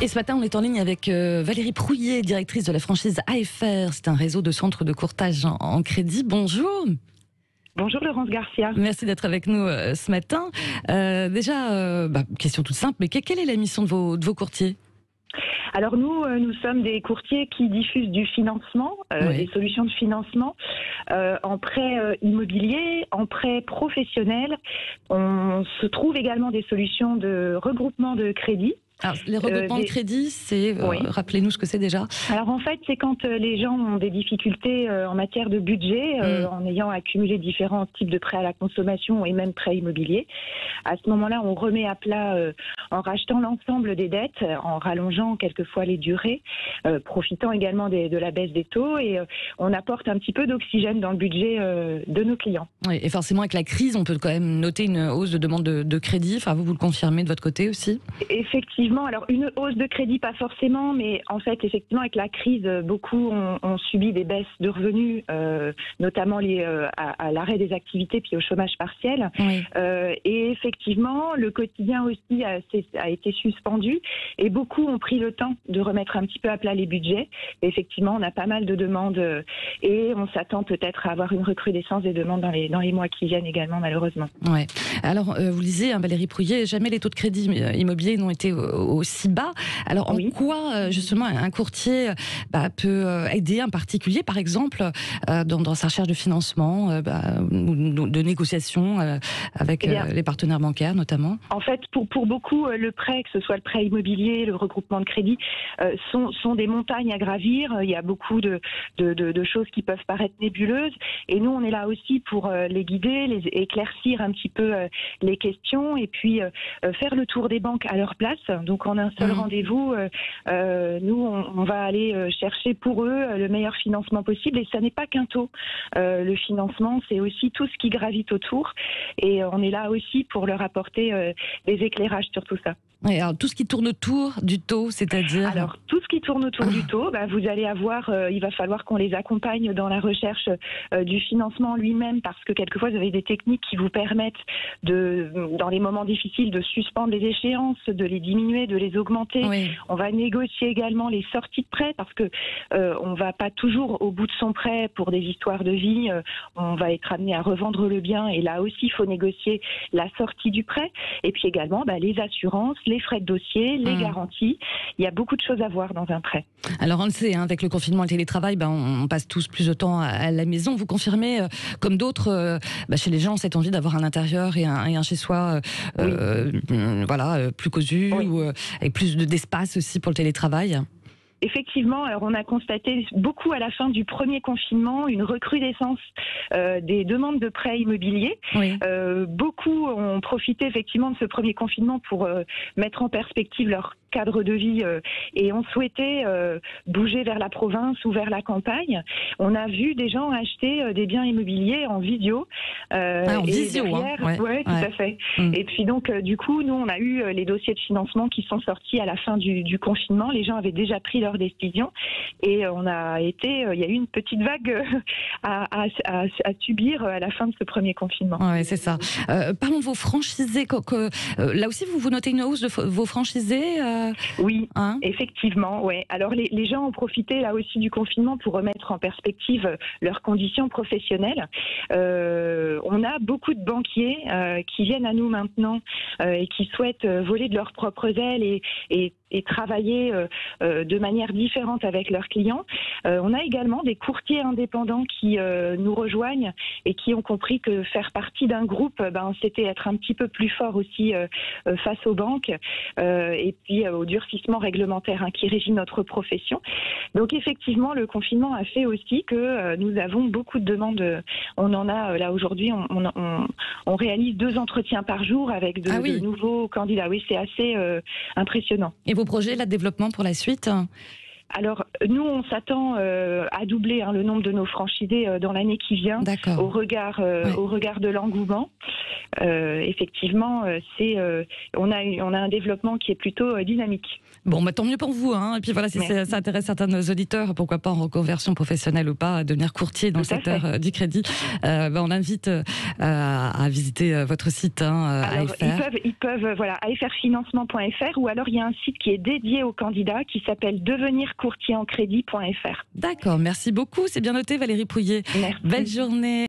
Et ce matin, on est en ligne avec Valérie Prouillet, directrice de la franchise AFR. C'est un réseau de centres de courtage en crédit. Bonjour. Bonjour Laurence Garcia. Merci d'être avec nous ce matin. Question toute simple, mais quelle est la mission de vos courtiers ? Alors nous sommes des courtiers qui diffusent du financement, des solutions de financement en prêt immobilier, en prêt professionnel. On se trouve également des solutions de regroupement de crédit. Alors, les regroupements de crédit, c'est... rappelez-nous ce que c'est déjà. Alors en fait, c'est quand les gens ont des difficultés en matière de budget, en ayant accumulé différents types de prêts à la consommation et même prêts immobiliers. À ce moment-là, on remet à plat en rachetant l'ensemble des dettes, en rallongeant quelquefois les durées, profitant également de la baisse des taux, et on apporte un petit peu d'oxygène dans le budget de nos clients. Oui, et forcément, avec la crise, on peut quand même noter une hausse de demande de crédit. Enfin, vous le confirmez de votre côté aussi ? Effectivement. Alors une hausse de crédit, pas forcément, mais en fait, effectivement, avec la crise, beaucoup ont subi des baisses de revenus, notamment liées à l'arrêt des activités puis au chômage partiel. Oui. Et effectivement, le quotidien aussi a été suspendu et beaucoup ont pris le temps de remettre un petit peu à plat les budgets. Et effectivement, on a pas mal de demandes et on s'attend peut-être à avoir une recrudescence des demandes dans les mois qui viennent également, malheureusement. Ouais. Alors, vous le disiez, Valérie Prouillet, jamais les taux de crédit immobilier n'ont été aussi bas. Alors, en quoi, justement, un courtier peut aider un particulier, par exemple, dans sa recherche de financement ou de négociation avec les partenaires bancaires, notamment ? En fait, pour beaucoup, le prêt, que ce soit le prêt immobilier, le regroupement de crédit, sont des montagnes à gravir. Il y a beaucoup de choses qui peuvent paraître nébuleuses. Et nous, on est là aussi pour les guider, les éclaircir un petit peu les questions et puis faire le tour des banques à leur place. Donc en un seul rendez-vous, nous on va aller chercher pour eux le meilleur financement possible, et ça n'est pas qu'un taux. Le financement, c'est aussi tout ce qui gravite autour, et on est là aussi pour leur apporter des éclairages sur tout ça. Ouais, alors tout ce qui tourne autour du taux, c'est-à-dire ? Alors tout ce qui tourne autour du taux, vous allez avoir, il va falloir qu'on les accompagne dans la recherche du financement lui-même, parce que quelquefois vous avez des techniques qui vous permettent dans les moments difficiles, de suspendre les échéances, de les diminuer, de les augmenter. Oui. On va négocier également les sorties de prêt, parce que on va pas toujours au bout de son prêt pour des histoires de vie. On va être amené à revendre le bien, et là aussi il faut négocier la sortie du prêt. Et puis également les assurances, les frais de dossier, les garanties. Il y a beaucoup de choses à voir dans un prêt. Alors on le sait, avec le confinement et le télétravail, on passe tous plus de temps à la maison. Vous confirmez, comme d'autres, chez les gens, cette envie d'avoir un intérieur et un chez-soi plus cousu, ou avec plus d'espace aussi pour le télétravail ? Effectivement, alors on a constaté beaucoup à la fin du premier confinement une recrudescence des demandes de prêts immobiliers. Oui. Beaucoup ont profité effectivement de ce premier confinement pour mettre en perspective leur cadre de vie et ont souhaité bouger vers la province ou vers la campagne. On a vu des gens acheter des biens immobiliers en visio. En visio, derrière, tout à fait. Et puis donc du coup, nous on a eu les dossiers de financement qui sont sortis à la fin du confinement. Les gens avaient déjà pris leur décision, et il y a eu une petite vague à subir à la fin de ce premier confinement. Oui, c'est ça. Parlons de vos franchisés. Là aussi, vous notez une hausse de vos franchisés Oui, effectivement. Ouais. Alors les gens ont profité là aussi du confinement pour remettre en perspective leurs conditions professionnelles. On a beaucoup de banquiers qui viennent à nous maintenant et qui souhaitent voler de leurs propres ailes et travailler de manière différente avec leurs clients. On a également des courtiers indépendants qui nous rejoignent et qui ont compris que faire partie d'un groupe, c'était être un petit peu plus fort aussi face aux banques et puis au durcissement réglementaire qui régit notre profession. Donc effectivement, le confinement a fait aussi que nous avons beaucoup de demandes. On en a là aujourd'hui, on réalise 2 entretiens par jour avec de nouveaux candidats. Oui, c'est assez impressionnant. Et vos projets, là, de développement pour la suite ? Alors, nous, on s'attend à doubler le nombre de nos franchisés dans l'année qui vient, au regard de l'engouement. Effectivement, on a un développement qui est plutôt dynamique. Bon, tant mieux pour vous. Et puis voilà, si ça intéresse certains de nos auditeurs, pourquoi pas en reconversion professionnelle ou pas, à devenir courtier dans le secteur du crédit, on invite à visiter votre site AFR. Ils peuvent afrfinancement.fr, ou alors il y a un site qui est dédié aux candidats qui s'appelle devenircourtierencredit.fr. D'accord, merci beaucoup. C'est bien noté, Valérie Pouillet. Merci. Belle journée.